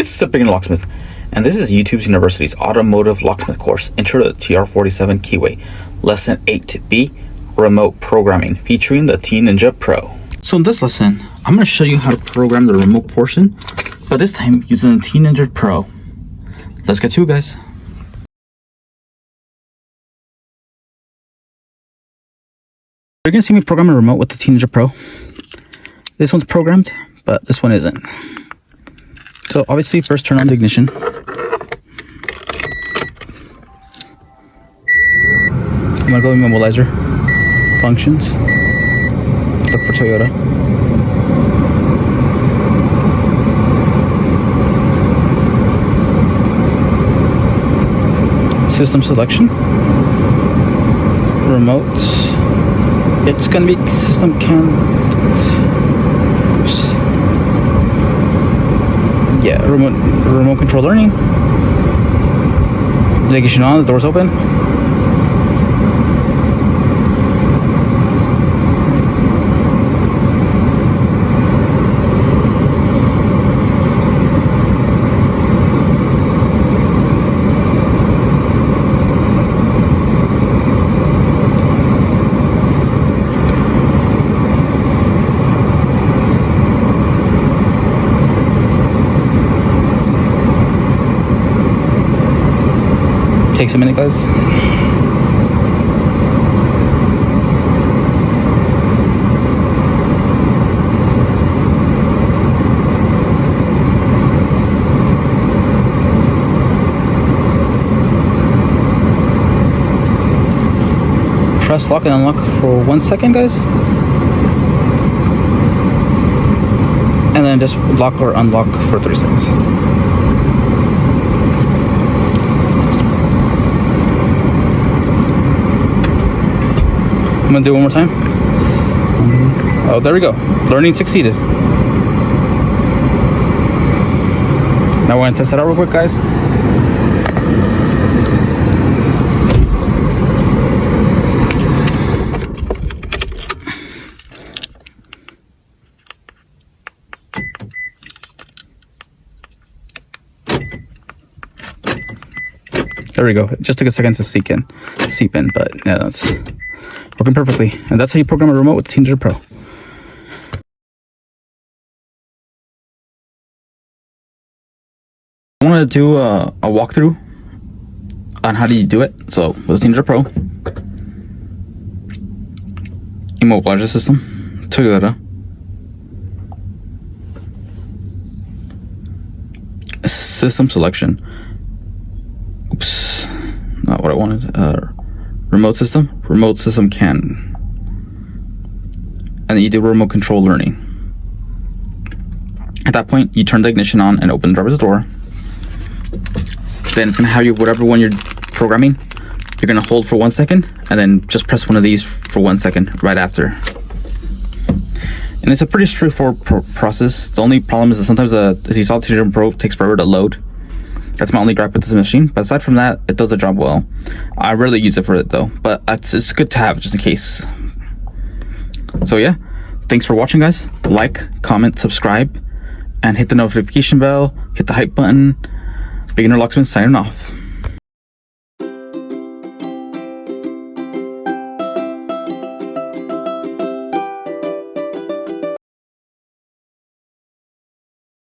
It's the Beginner Locksmith, and this is YouTube's University's Automotive Locksmith course, Intro to TR47 Keyway, Lesson 8B, Remote Programming, featuring the T-Ninja Pro. So in this lesson, I'm going to show you how to program the remote portion, but this time using the T-Ninja Pro. Let's get to it, guys. You're going to see me program a remote with the T-Ninja Pro. This one's programmed, but this one isn't. So obviously first turn on the ignition. I'm gonna go immobilizer functions. Let's look for Toyota. System selection. Remotes. It's gonna be system remote control learning. The ignition on, the doors open. Takes a minute, guys. Press lock and unlock for 1 second, guys. And then just lock or unlock for 30 seconds. I'm gonna do it one more time. Oh, there we go. Learning succeeded. Now we're gonna test it out real quick, guys. There we go. It just took a second to seep in, but yeah, that's working perfectly. And that's how you program a remote with the T-Ninja Pro. I want to do a walkthrough on how do you do it. So with the T-Ninja Pro, immobilizer system, Toyota, system selection. Oops, not what I wanted. Remote system can, and then you do remote control learning. At that point, you turn the ignition on and open the driver's door. Then it's gonna have you whatever one you're programming. You're gonna hold for 1 second, and then just press one of these for 1 second right after. And it's a pretty straightforward process. The only problem is that sometimes as you saw, the T-Ninja Pro takes forever to load. That's my only gripe with this machine, but aside from that, it does the job well. I rarely use it for it though, but it's good to have just in case. So yeah, thanks for watching, guys. Like, comment, subscribe, and hit the notification bell, hit the hype button. Beginner Locksmith signing off.